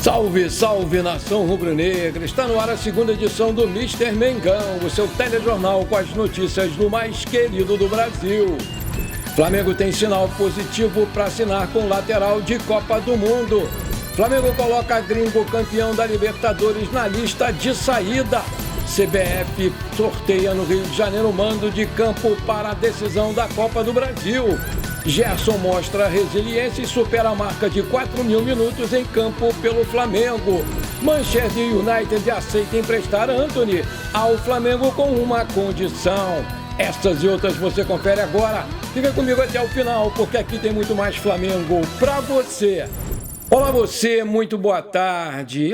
Salve, salve, nação rubro-negra! Está no ar a segunda edição do Mister Mengão, o seu telejornal com as notícias do mais querido do Brasil. Flamengo tem sinal positivo para assinar com lateral de Copa do Mundo. Flamengo coloca Gringo campeão da Libertadores na lista de saída. CBF sorteia no Rio de Janeiro mando de campo para a decisão da Copa do Brasil. Gerson mostra resiliência e supera a marca de 4.000 minutos em campo pelo Flamengo. Manchester United aceita emprestar Antony ao Flamengo com uma condição. Estas e outras você confere agora. Fica comigo até o final, porque aqui tem muito mais Flamengo pra você. Olá você, muito boa tarde.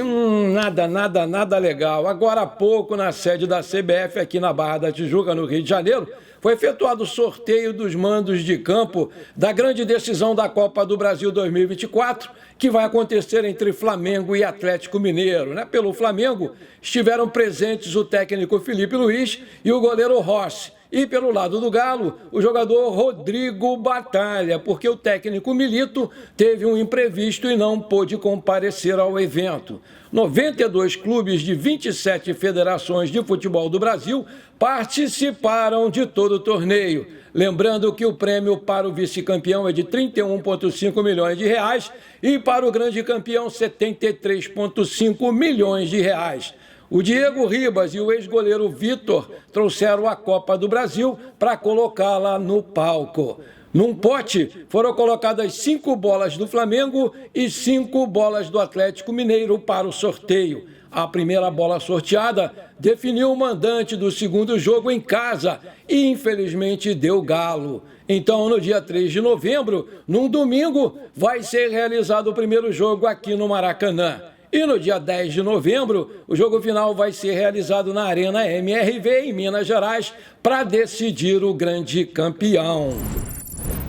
Nada legal. Agora há pouco, na sede da CBF, aqui na Barra da Tijuca, no Rio de Janeiro, foi efetuado o sorteio dos mandos de campo da grande decisão da Copa do Brasil 2024, que vai acontecer entre Flamengo e Atlético Mineiro. Pelo Flamengo, estiveram presentes o técnico Felipe Luiz e o goleiro Rossi. E pelo lado do Galo, o jogador Rodrigo Batalha, porque o técnico Milito teve um imprevisto e não pôde comparecer ao evento. 92 clubes de 27 federações de futebol do Brasil participaram de todo o torneio. Lembrando que o prêmio para o vice-campeão é de 31,5 milhões de reais e para o grande campeão 73,5 milhões de reais. O Diego Ribas e o ex-goleiro Vitor trouxeram a Copa do Brasil para colocá-la no palco. Num pote foram colocadas 5 bolas do Flamengo e 5 bolas do Atlético Mineiro para o sorteio. A primeira bola sorteada definiu o mandante do segundo jogo em casa e, infelizmente, deu Galo. Então, no dia 3 de novembro, num domingo, vai ser realizado o primeiro jogo aqui no Maracanã. E no dia 10 de novembro, o jogo final vai ser realizado na Arena MRV, em Minas Gerais, para decidir o grande campeão.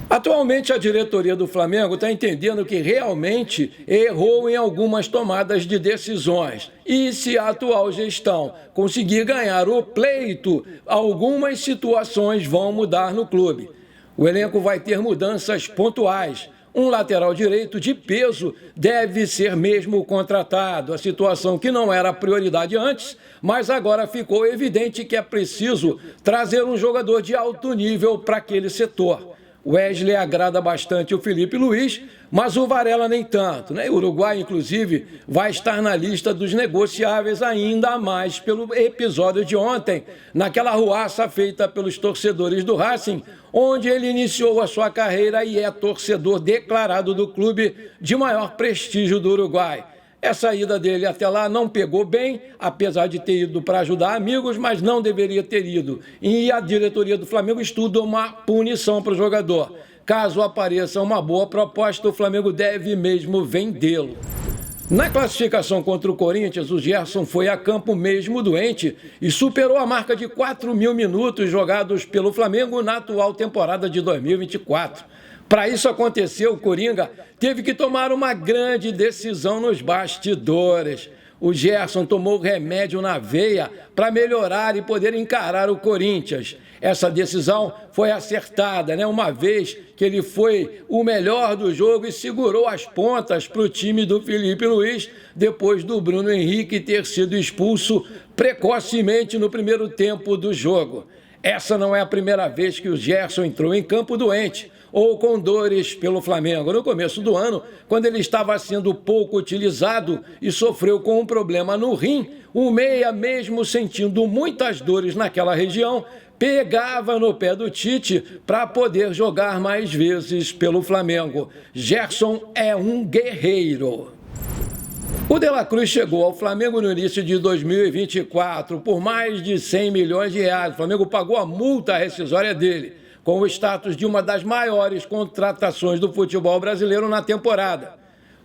Atualmente, a diretoria do Flamengo está entendendo que realmente errou em algumas tomadas de decisões. E se a atual gestão conseguir ganhar o pleito, algumas situações vão mudar no clube. O elenco vai ter mudanças pontuais. Um lateral direito de peso deve ser mesmo contratado, a situação que não era prioridade antes, mas agora ficou evidente que é preciso trazer um jogador de alto nível para aquele setor. Wesley agrada bastante o Felipe Luiz, mas o Varela nem tanto. O Uruguai, inclusive, vai estar na lista dos negociáveis ainda mais pelo episódio de ontem, naquela arruaça feita pelos torcedores do Racing, onde ele iniciou a sua carreira e é torcedor declarado do clube de maior prestígio do Uruguai. Essa ida dele até lá não pegou bem, apesar de ter ido para ajudar amigos, mas não deveria ter ido. E a diretoria do Flamengo estuda uma punição para o jogador. Caso apareça uma boa proposta, o Flamengo deve mesmo vendê-lo. Na classificação contra o Corinthians, o Gerson foi a campo mesmo doente e superou a marca de 4.000 minutos jogados pelo Flamengo na atual temporada de 2024. Para isso acontecer, o Coringa teve que tomar uma grande decisão nos bastidores. O Gerson tomou remédio na veia para melhorar e poder encarar o Corinthians. Essa decisão foi acertada, uma vez que ele foi o melhor do jogo e segurou as pontas para o time do Felipe Luiz, depois do Bruno Henrique ter sido expulso precocemente no primeiro tempo do jogo. Essa não é a primeira vez que o Gerson entrou em campo doente ou com dores pelo Flamengo. No começo do ano, quando ele estava sendo pouco utilizado e sofreu com um problema no rim, o meia, mesmo sentindo muitas dores naquela região, pegava no pé do Tite para poder jogar mais vezes pelo Flamengo. Gerson é um guerreiro. O De La Cruz chegou ao Flamengo no início de 2024 por mais de 100 milhões de reais. O Flamengo pagou a multa rescisória dele, com o status de uma das maiores contratações do futebol brasileiro na temporada.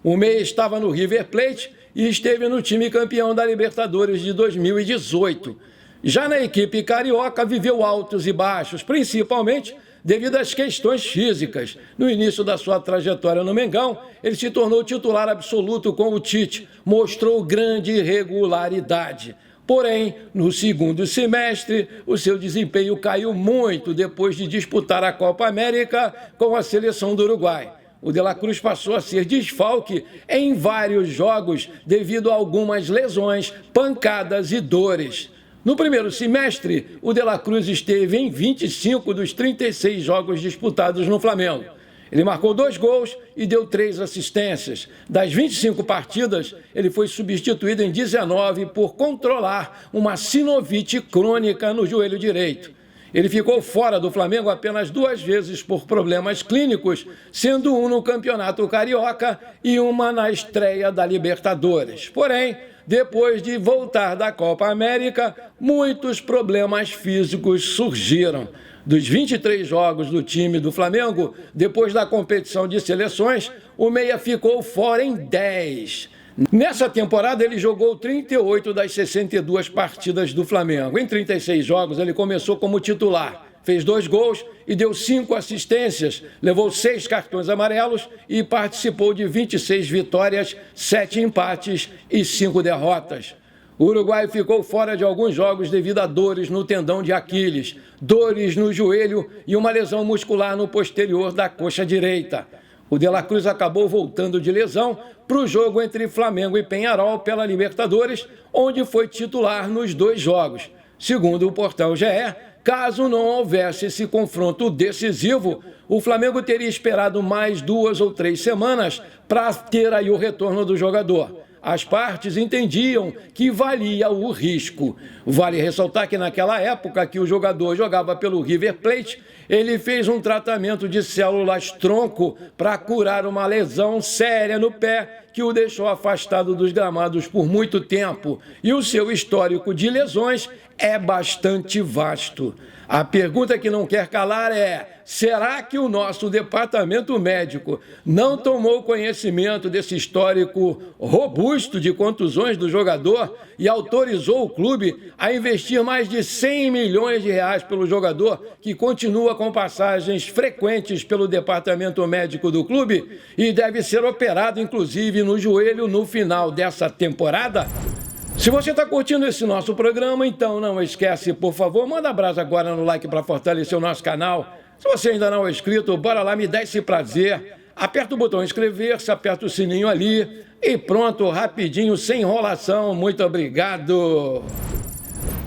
O meia estava no River Plate e esteve no time campeão da Libertadores de 2018. Já na equipe carioca, viveu altos e baixos, principalmente devido às questões físicas. No início da sua trajetória no Mengão, ele se tornou titular absoluto com o Tite, mostrou grande irregularidade. Porém, no segundo semestre, o seu desempenho caiu muito depois de disputar a Copa América com a seleção do Uruguai. o De La Cruz passou a ser desfalque em vários jogos devido a algumas lesões, pancadas e dores. No primeiro semestre, o De La Cruz esteve em 25 dos 36 jogos disputados no Flamengo. Ele marcou 2 gols e deu 3 assistências. Das 25 partidas, ele foi substituído em 19 por controlar uma sinovite crônica no joelho direito. Ele ficou fora do Flamengo apenas 2 vezes por problemas clínicos, sendo um no Campeonato Carioca e uma na estreia da Libertadores. Porém, depois de voltar da Copa América, muitos problemas físicos surgiram. Dos 23 jogos do time do Flamengo, depois da competição de seleções, o meia ficou fora em 10. Nessa temporada, ele jogou 38 das 62 partidas do Flamengo. Em 36 jogos, ele começou como titular. Fez 2 gols e deu 5 assistências, levou 6 cartões amarelos e participou de 26 vitórias, 7 empates e 5 derrotas. O uruguaio ficou fora de alguns jogos devido a dores no tendão de Aquiles, dores no joelho e uma lesão muscular no posterior da coxa direita. O De La Cruz acabou voltando de lesão para o jogo entre Flamengo e Peñarol pela Libertadores, onde foi titular nos 2 jogos. Segundo o portal GE, caso não houvesse esse confronto decisivo, o Flamengo teria esperado mais 2 ou 3 semanas para ter aí o retorno do jogador. As partes entendiam que valia o risco. Vale ressaltar que naquela época que o jogador jogava pelo River Plate, ele fez um tratamento de células-tronco para curar uma lesão séria no pé que o deixou afastado dos gramados por muito tempo. E o seu histórico de lesões é bastante vasto. A pergunta que não quer calar é: será que o nosso departamento médico não tomou conhecimento desse histórico robusto de contusões do jogador e autorizou o clube a investir mais de 100 milhões de reais pelo jogador, que continua com passagens frequentes pelo departamento médico do clube e deve ser operado, inclusive, no joelho no final dessa temporada? Se você está curtindo esse nosso programa, então não esquece, por favor, manda brasa agora no like para fortalecer o nosso canal. Se você ainda não é inscrito, bora lá, me dá esse prazer. Aperta o botão inscrever-se, aperta o sininho ali e pronto, rapidinho, sem enrolação. Muito obrigado.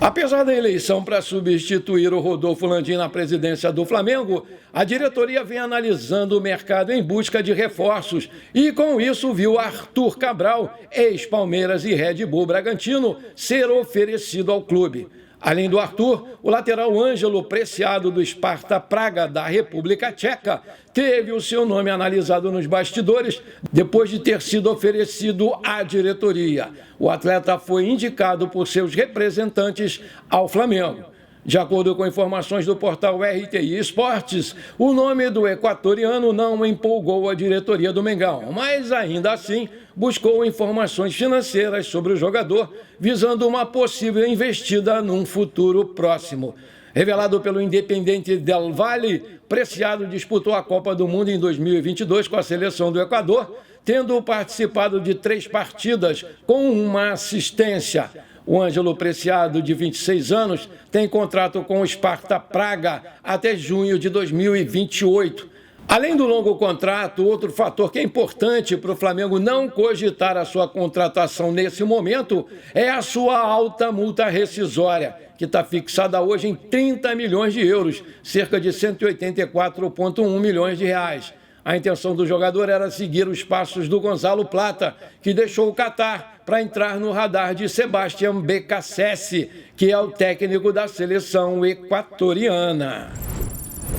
Apesar da eleição para substituir o Rodolfo Landim na presidência do Flamengo, a diretoria vem analisando o mercado em busca de reforços e, com isso, viu Arthur Cabral, ex-Palmeiras e Red Bull Bragantino, ser oferecido ao clube. Além do Arthur, o lateral Ângelo Preciado do Sparta Praga, da República Tcheca, teve o seu nome analisado nos bastidores depois de ter sido oferecido à diretoria. O atleta foi indicado por seus representantes ao Flamengo. De acordo com informações do portal RTI Esportes, o nome do equatoriano não empolgou a diretoria do Mengão, mas ainda assim buscou informações financeiras sobre o jogador, visando uma possível investida num futuro próximo. Revelado pelo Independiente del Valle, Preciado disputou a Copa do Mundo em 2022 com a seleção do Equador, tendo participado de 3 partidas com uma assistência. O Ângelo Preciado, de 26 anos, tem contrato com o Sparta Praga até junho de 2028. Além do longo contrato, outro fator que é importante para o Flamengo não cogitar a sua contratação nesse momento é a sua alta multa rescisória, que está fixada hoje em 30 milhões de euros, cerca de 184,1 milhões de reais. A intenção do jogador era seguir os passos do Gonzalo Plata, que deixou o Catar para entrar no radar de Sebastián Becassese, que é o técnico da seleção equatoriana.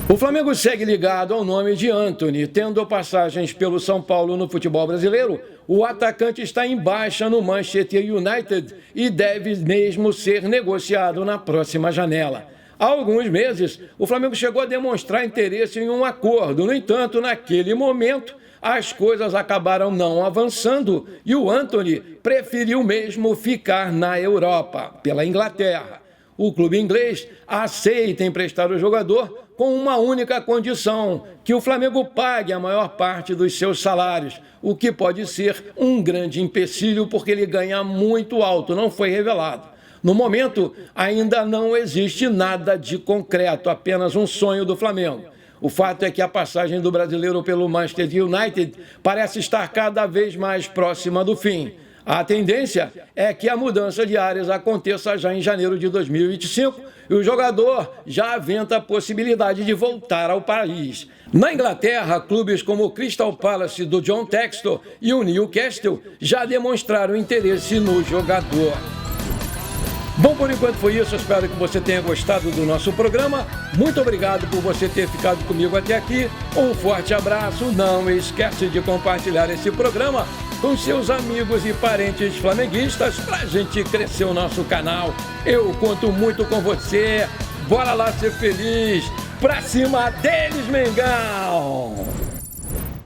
O Flamengo segue ligado ao nome de Antony. Tendo passagens pelo São Paulo no futebol brasileiro, o atacante está em baixa no Manchester United e deve mesmo ser negociado na próxima janela. Há alguns meses, o Flamengo chegou a demonstrar interesse em um acordo. No entanto, naquele momento, as coisas acabaram não avançando e o Antony preferiu mesmo ficar na Europa, pela Inglaterra. O clube inglês aceita emprestar o jogador com uma única condição: que o Flamengo pague a maior parte dos seus salários, o que pode ser um grande empecilho porque ele ganha muito alto, não foi revelado. No momento, ainda não existe nada de concreto, apenas um sonho do Flamengo. O fato é que a passagem do brasileiro pelo Manchester United parece estar cada vez mais próxima do fim. A tendência é que a mudança de áreas aconteça já em janeiro de 2025 e o jogador já aventa a possibilidade de voltar ao país. Na Inglaterra, clubes como o Crystal Palace do John Textor e o Newcastle já demonstraram interesse no jogador. Bom, por enquanto foi isso. Eu espero que você tenha gostado do nosso programa. Muito obrigado por você ter ficado comigo até aqui. Um forte abraço. Não esquece de compartilhar esse programa com seus amigos e parentes flamenguistas para a gente crescer o nosso canal. Eu conto muito com você. Bora lá ser feliz. Pra cima deles, Mengão!